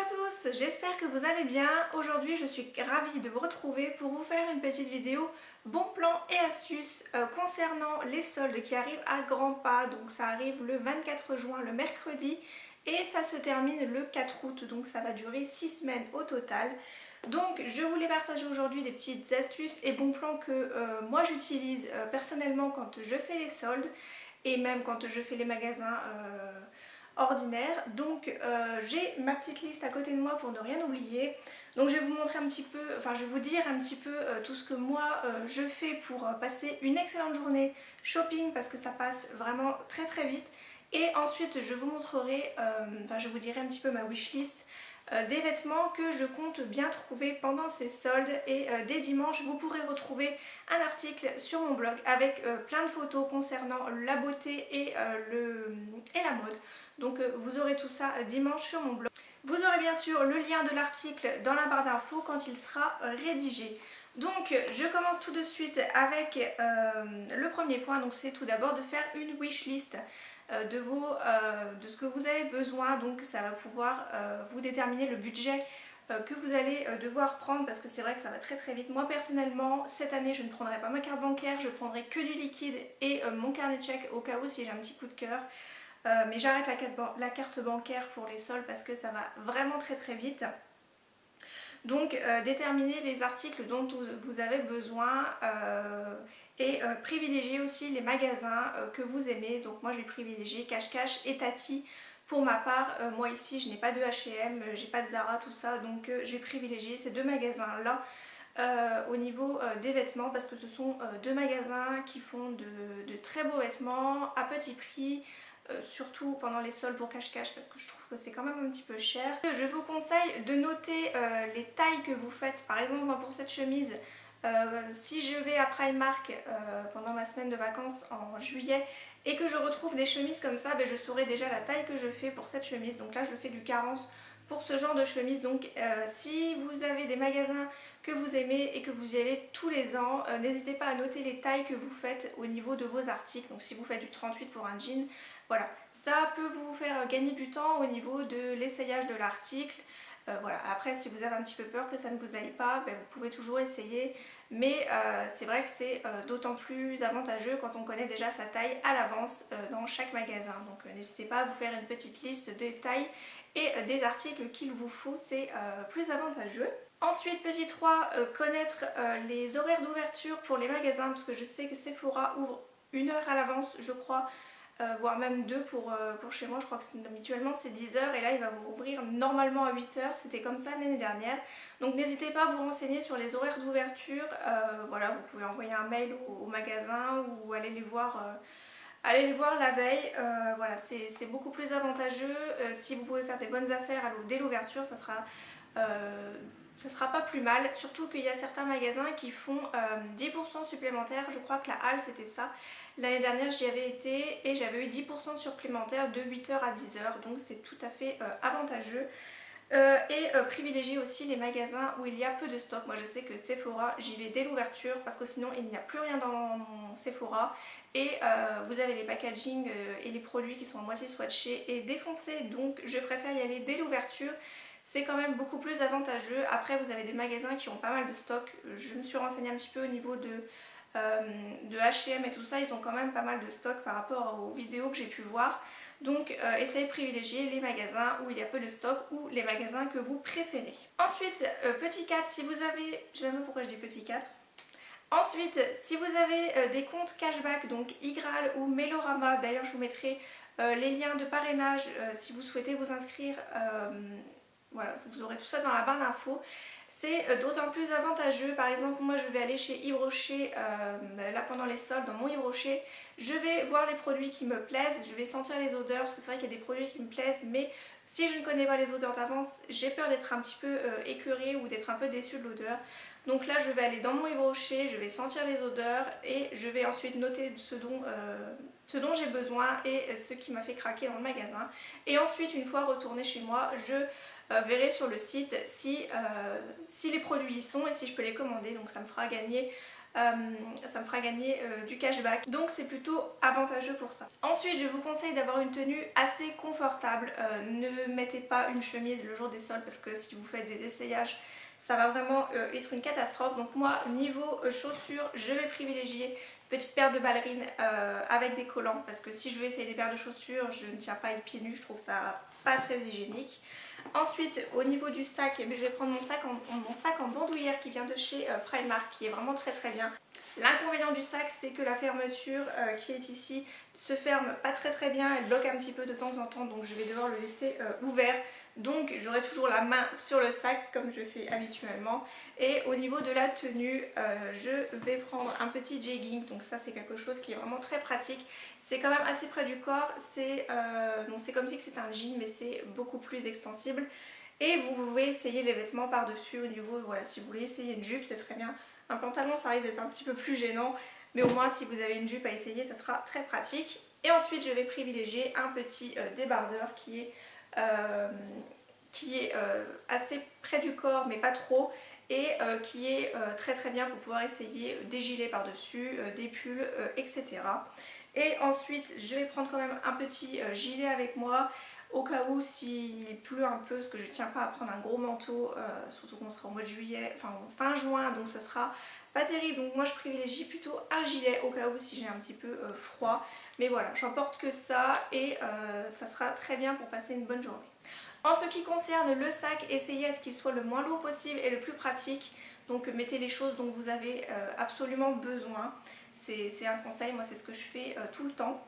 à tous, j'espère que vous allez bien. Aujourd'hui je suis ravie de vous retrouver pour vous faire une petite vidéo bons plans et astuces concernant les soldes qui arrivent à grands pas. Donc ça arrive le 24 juin, le mercredi, et ça se termine le 4 août, donc ça va durer 6 semaines au total. Donc je voulais partager aujourd'hui des petites astuces et bons plans que moi j'utilise personnellement quand je fais les soldes et même quand je fais les magasins ordinaires. Donc j'ai ma petite liste à côté de moi pour ne rien oublier. Donc je vais vous montrer un petit peu, enfin je vais vous dire un petit peu tout ce que moi je fais pour passer une excellente journée shopping, parce que ça passe vraiment très très vite. Et ensuite je vous montrerai, enfin je vous dirai un petit peu ma wishlist des vêtements que je compte bien trouver pendant ces soldes. Et dès dimanche vous pourrez retrouver un article sur mon blog avec plein de photos concernant la beauté et la mode. Donc vous aurez tout ça dimanche sur mon blog. Vous aurez bien sûr le lien de l'article dans la barre d'infos quand il sera rédigé. Donc je commence tout de suite avec le premier point. Donc c'est tout d'abord de faire une wishlist de ce que vous avez besoin. Donc ça va pouvoir vous déterminer le budget que vous allez devoir prendre, parce que c'est vrai que ça va très très vite. Moi personnellement cette année je ne prendrai pas ma carte bancaire, je prendrai que du liquide et mon carnet de chèques au cas où si j'ai un petit coup de cœur. Mais j'arrête la carte bancaire pour les soldes parce que ça va vraiment très très vite. Donc déterminez les articles dont vous avez besoin et privilégiez aussi les magasins que vous aimez. Donc moi je vais privilégier Cache-Cache et Tati. Pour ma part, moi ici je n'ai pas de H&M, j'ai pas de Zara, tout ça, donc je vais privilégier ces deux magasins là au niveau des vêtements, parce que ce sont deux magasins qui font de très beaux vêtements à petit prix. Surtout pendant les soldes pour Cache-Cache, parce que je trouve que c'est quand même un petit peu cher. Je vous conseille de noter les tailles que vous faites. Par exemple moi pour cette chemise, si je vais à Primark pendant ma semaine de vacances en juillet et que je retrouve des chemises comme ça, ben je saurai déjà la taille que je fais pour cette chemise. Donc là je fais du 40 pour ce genre de chemise. Donc si vous avez des magasins que vous aimez et que vous y allez tous les ans, n'hésitez pas à noter les tailles que vous faites au niveau de vos articles. Donc si vous faites du 38 pour un jean, voilà, ça peut vous faire gagner du temps au niveau de l'essayage de l'article. Voilà. Après si vous avez un petit peu peur que ça ne vous aille pas, ben, vous pouvez toujours essayer, mais c'est vrai que c'est d'autant plus avantageux quand on connaît déjà sa taille à l'avance dans chaque magasin. Donc n'hésitez pas à vous faire une petite liste des tailles et des articles qu'il vous faut, c'est plus avantageux. Ensuite, petit 3, connaître les horaires d'ouverture pour les magasins, parce que je sais que Sephora ouvre 1 heure à l'avance, je crois, voire même 2 pour chez moi. Je crois que habituellement c'est 10 heures et là il va vous ouvrir normalement à 8 heures, c'était comme ça l'année dernière. Donc n'hésitez pas à vous renseigner sur les horaires d'ouverture. Voilà, vous pouvez envoyer un mail au magasin ou aller les voir. Allez les voir la veille, voilà, c'est beaucoup plus avantageux. Si vous pouvez faire des bonnes affaires dès l'ouverture, ça sera pas plus mal. Surtout qu'il y a certains magasins qui font 10% supplémentaires. Je crois que la Halle c'était ça. L'année dernière j'y avais été et j'avais eu 10% supplémentaires de 8 h à 10 h. Donc c'est tout à fait avantageux. Privilégier aussi les magasins où il y a peu de stock. Moi je sais que Sephora, j'y vais dès l'ouverture parce que sinon il n'y a plus rien dans mon Sephora. Et vous avez les packaging et les produits qui sont à moitié swatchés et défoncés. Donc je préfère y aller dès l'ouverture. C'est quand même beaucoup plus avantageux. Après vous avez des magasins qui ont pas mal de stock. Je me suis renseignée un petit peu au niveau de H&M et tout ça. Ils ont quand même pas mal de stock par rapport aux vidéos que j'ai pu voir. Donc essayez de privilégier les magasins où il y a peu de stock ou les magasins que vous préférez. Ensuite, petit 4, si vous avez... Je ne sais même pas pourquoi je dis petit 4. Ensuite, si vous avez des comptes cashback, donc Igral ou Melorama, d'ailleurs je vous mettrai les liens de parrainage si vous souhaitez vous inscrire. Voilà, vous aurez tout ça dans la barre d'infos. C'est d'autant plus avantageux. Par exemple, moi je vais aller chez Yves Rocher, là pendant les soldes, dans mon Yves Rocher, je vais voir les produits qui me plaisent, je vais sentir les odeurs, parce que c'est vrai qu'il y a des produits qui me plaisent, mais si je ne connais pas les odeurs d'avance, j'ai peur d'être un petit peu écœurée ou d'être un peu déçue de l'odeur. Donc là je vais aller dans mon Yves Rocher, je vais sentir les odeurs et je vais ensuite noter ce dont j'ai besoin et ce qui m'a fait craquer dans le magasin. Et ensuite, une fois retournée chez moi, je verrai sur le site si les produits y sont et si je peux les commander. Donc ça me fera gagner ça me fera gagner du cashback, donc c'est plutôt avantageux pour ça. Ensuite je vous conseille d'avoir une tenue assez confortable, ne mettez pas une chemise le jour des soldes parce que si vous faites des essayages ça va vraiment être une catastrophe. Donc moi niveau chaussures je vais privilégier une petite paire de ballerines avec des collants parce que si je vais essayer des paires de chaussures je ne tiens pas les pieds nus, je trouve ça pas très hygiénique. Ensuite au niveau du sac, je vais prendre mon sac en bandoulière qui vient de chez Primark qui est vraiment très bien. L'inconvénient du sac c'est que la fermeture qui est ici se ferme pas très bien, elle bloque un petit peu de temps en temps donc je vais devoir le laisser ouvert. Donc j'aurai toujours la main sur le sac comme je fais habituellement. Et au niveau de la tenue, je vais prendre un petit jegging. Donc ça c'est quelque chose qui est vraiment très pratique. C'est quand même assez près du corps. C'est comme si c'était un jean mais c'est beaucoup plus extensible. Et vous pouvez essayer les vêtements par-dessus au niveau, voilà, si vous voulez essayer une jupe c'est très bien. Un pantalon ça risque d'être un petit peu plus gênant. Mais au moins si vous avez une jupe à essayer ça sera très pratique. Et ensuite je vais privilégier un petit débardeur qui est assez près du corps mais pas trop et qui est très bien pour pouvoir essayer des gilets par dessus, des pulls, etc. Et ensuite je vais prendre quand même un petit gilet avec moi au cas où s'il pleut un peu, parce que je tiens pas à prendre un gros manteau, surtout qu'on sera au mois de juillet, enfin fin juin, donc ça sera pas terrible. Donc moi je privilégie plutôt un gilet au cas où si j'ai un petit peu froid. Mais voilà, j'emporte que ça et ça sera très bien pour passer une bonne journée. En ce qui concerne le sac, essayez à ce qu'il soit le moins lourd possible et le plus pratique. Donc mettez les choses dont vous avez absolument besoin. C'est un conseil, moi c'est ce que je fais tout le temps.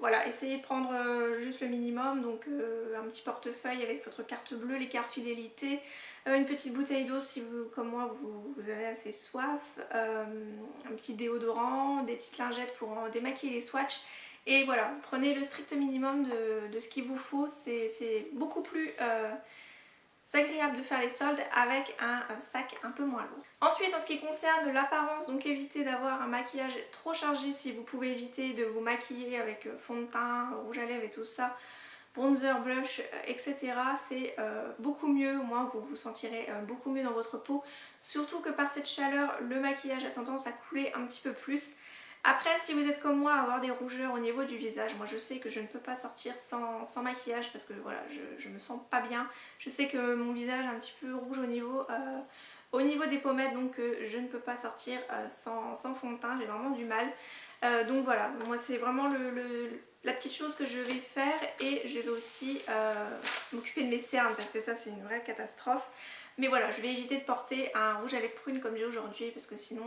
Voilà, essayez de prendre juste le minimum, donc un petit portefeuille avec votre carte bleue, les cartes fidélité, une petite bouteille d'eau si vous, comme moi, vous avez assez soif, un petit déodorant, des petites lingettes pour démaquiller les swatchs. Et voilà, prenez le strict minimum de ce qu'il vous faut, c'est beaucoup plus agréable de faire les soldes avec un sac un peu moins lourd. Ensuite en ce qui concerne l'apparence, donc évitez d'avoir un maquillage trop chargé si vous pouvez éviter de vous maquiller avec fond de teint, rouge à lèvres et tout ça, bronzer, blush, etc. C'est beaucoup mieux, au moins vous vous sentirez beaucoup mieux dans votre peau. Surtout que par cette chaleur, le maquillage a tendance à couler un petit peu plus. Après si vous êtes comme moi à avoir des rougeurs au niveau du visage, moi je sais que je ne peux pas sortir sans maquillage parce que voilà, je me sens pas bien. Je sais que mon visage est un petit peu rouge au niveau des pommettes, donc je ne peux pas sortir sans fond de teint, j'ai vraiment du mal. Donc voilà, moi c'est vraiment la petite chose que je vais faire et je vais aussi m'occuper de mes cernes parce que ça c'est une vraie catastrophe. Mais voilà, je vais éviter de porter un rouge à lèvres prune comme j'ai aujourd'hui parce que sinon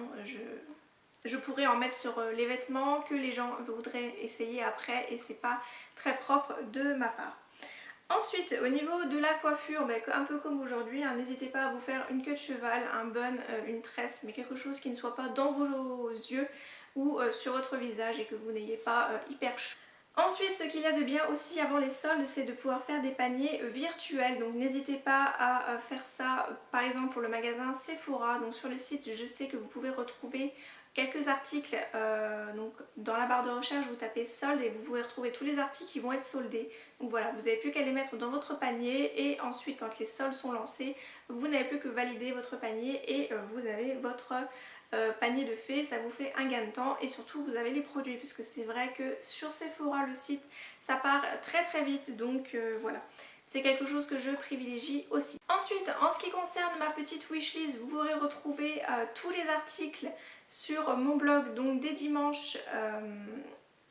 je pourrais en mettre sur les vêtements que les gens voudraient essayer après et c'est pas très propre de ma part. Ensuite au niveau de la coiffure, un peu comme aujourd'hui, n'hésitez pas à vous faire une queue de cheval, un bun, une tresse, mais quelque chose qui ne soit pas dans vos yeux ou sur votre visage et que vous n'ayez pas hyper chaud. Ensuite ce qu'il y a de bien aussi avant les soldes c'est de pouvoir faire des paniers virtuels, donc n'hésitez pas à faire ça par exemple pour le magasin Sephora. Donc sur le site je sais que vous pouvez retrouver quelques articles, donc dans la barre de recherche vous tapez soldes et vous pouvez retrouver tous les articles qui vont être soldés. Donc voilà, vous n'avez plus qu'à les mettre dans votre panier et ensuite quand les soldes sont lancés vous n'avez plus que valider votre panier et vous avez votre panier de fait, ça vous fait un gain de temps et surtout vous avez les produits parce que c'est vrai que sur Sephora le site ça part très vite, donc voilà. C'est quelque chose que je privilégie aussi. Ensuite, en ce qui concerne ma petite wishlist, vous pourrez retrouver tous les articles sur mon blog, donc dès dimanche,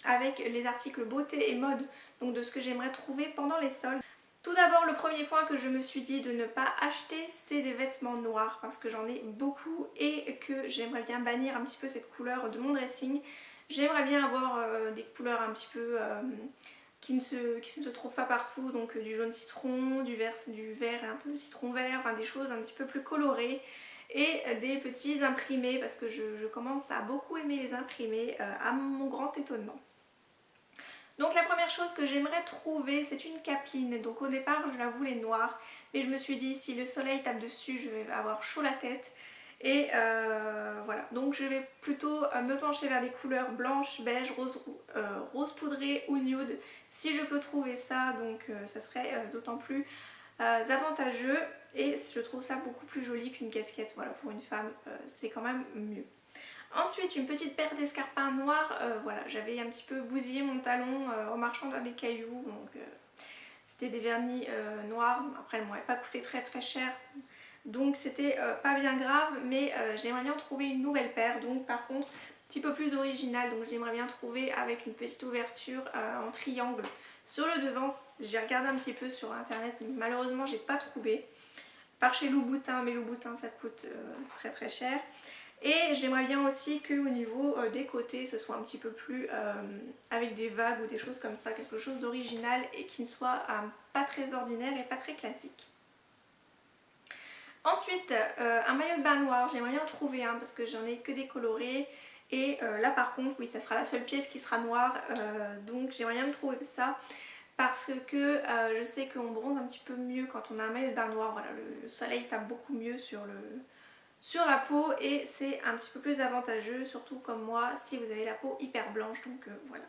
avec les articles beauté et mode, donc de ce que j'aimerais trouver pendant les soldes. Tout d'abord, le premier point que je me suis dit de ne pas acheter, c'est des vêtements noirs parce que j'en ai beaucoup et que j'aimerais bien bannir un petit peu cette couleur de mon dressing. J'aimerais bien avoir des couleurs un petit peu qui ne se trouvent pas partout, donc du jaune citron, du vert et un peu citron vert, enfin des choses un petit peu plus colorées et des petits imprimés parce que je commence à beaucoup aimer les imprimés à mon grand étonnement. Donc la première chose que j'aimerais trouver c'est une capeline, donc au départ je la voulais noire mais je me suis dit si le soleil tape dessus je vais avoir chaud la tête et voilà, donc je vais plutôt me pencher vers des couleurs blanches, beige, rose poudré ou nude si je peux trouver ça, donc ça serait d'autant plus avantageux et je trouve ça beaucoup plus joli qu'une casquette, voilà, pour une femme c'est quand même mieux. Ensuite une petite paire d'escarpins noirs, voilà, j'avais un petit peu bousillé mon talon en marchant dans des cailloux, donc c'était des vernis noirs. Après elles m'auraient pas coûté très cher, donc c'était pas bien grave, mais j'aimerais bien trouver une nouvelle paire, donc par contre un petit peu plus originale, donc j'aimerais bien trouver avec une petite ouverture en triangle sur le devant. J'ai regardé un petit peu sur internet, mais malheureusement j'ai pas trouvé, par chez Louboutin, mais Louboutin ça coûte très cher. Et j'aimerais bien aussi qu'au niveau des côtés ce soit un petit peu plus avec des vagues ou des choses comme ça, quelque chose d'original et qui ne soit pas très ordinaire et pas très classique. Ensuite un maillot de bain noir, j'aimerais bien en trouver un parce que j'en ai que des colorés. Et là par contre oui, ça sera la seule pièce qui sera noire, donc j'aimerais bien me trouver ça parce que je sais qu'on bronze un petit peu mieux quand on a un maillot de bain noir. Voilà, le soleil tape beaucoup mieux sur la peau et c'est un petit peu plus avantageux, surtout comme moi si vous avez la peau hyper blanche, donc voilà.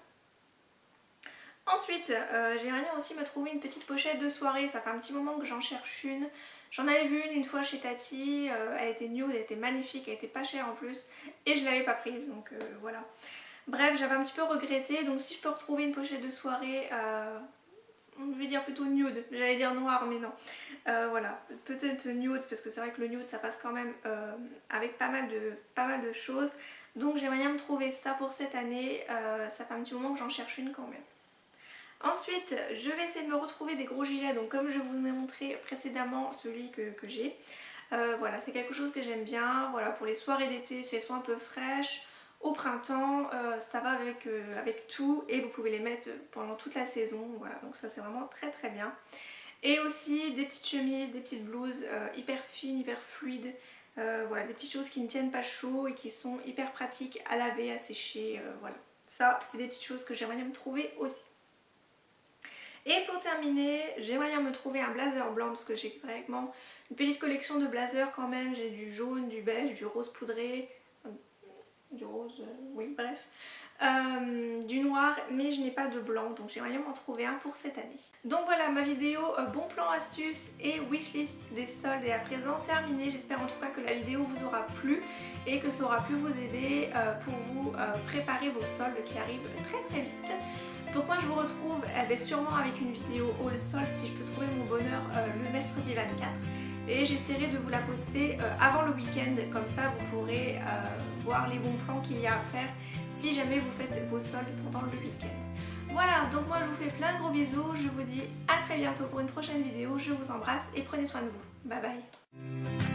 Ensuite j'aimerais bien aussi me trouver une petite pochette de soirée, ça fait un petit moment que j'en cherche une. J'en avais vu une fois chez Tati, elle était nude, elle était magnifique, elle était pas chère en plus et je l'avais pas prise, donc voilà. Bref, j'avais un petit peu regretté, donc si je peux retrouver une pochette de soirée, je vais dire plutôt nude, j'allais dire noir mais non. Voilà, peut-être nude parce que c'est vrai que le nude ça passe quand même avec pas mal de choses. Donc j'aimerais bien me trouver ça pour cette année, ça fait un petit moment que j'en cherche une quand même. Ensuite je vais essayer de me retrouver des gros gilets, donc comme je vous ai montré précédemment celui que j'ai. Voilà, c'est quelque chose que j'aime bien, voilà, pour les soirées d'été si elles sont un peu fraîches. Au printemps ça va avec tout et vous pouvez les mettre pendant toute la saison, voilà, donc ça c'est vraiment très bien. Et aussi des petites chemises, des petites blouses hyper fines, hyper fluides, voilà, des petites choses qui ne tiennent pas chaud et qui sont hyper pratiques à laver, à sécher, voilà. Ça c'est des petites choses que j'aimerais bien me trouver aussi. Et pour terminer, j'aimerais bien me trouver un blazer blanc parce que j'ai vraiment une petite collection de blazers quand même. J'ai du jaune, du beige, du rose poudré, du rose, oui bref, du noir, mais je n'ai pas de blanc, donc j'aimerais bien m'en trouver un pour cette année. Donc voilà, ma vidéo bon plan astuce et wishlist des soldes est à présent terminée. J'espère en tout cas que la vidéo vous aura plu et que ça aura pu vous aider pour vous préparer vos soldes qui arrivent très vite. Donc moi je vous retrouve sûrement avec une vidéo haul solde si je peux trouver mon bonheur le mercredi 24. Et j'essaierai de vous la poster avant le week-end, comme ça vous pourrez voir les bons plans qu'il y a à faire si jamais vous faites vos soldes pendant le week-end. Voilà, donc moi je vous fais plein de gros bisous, je vous dis à très bientôt pour une prochaine vidéo, je vous embrasse et prenez soin de vous. Bye bye.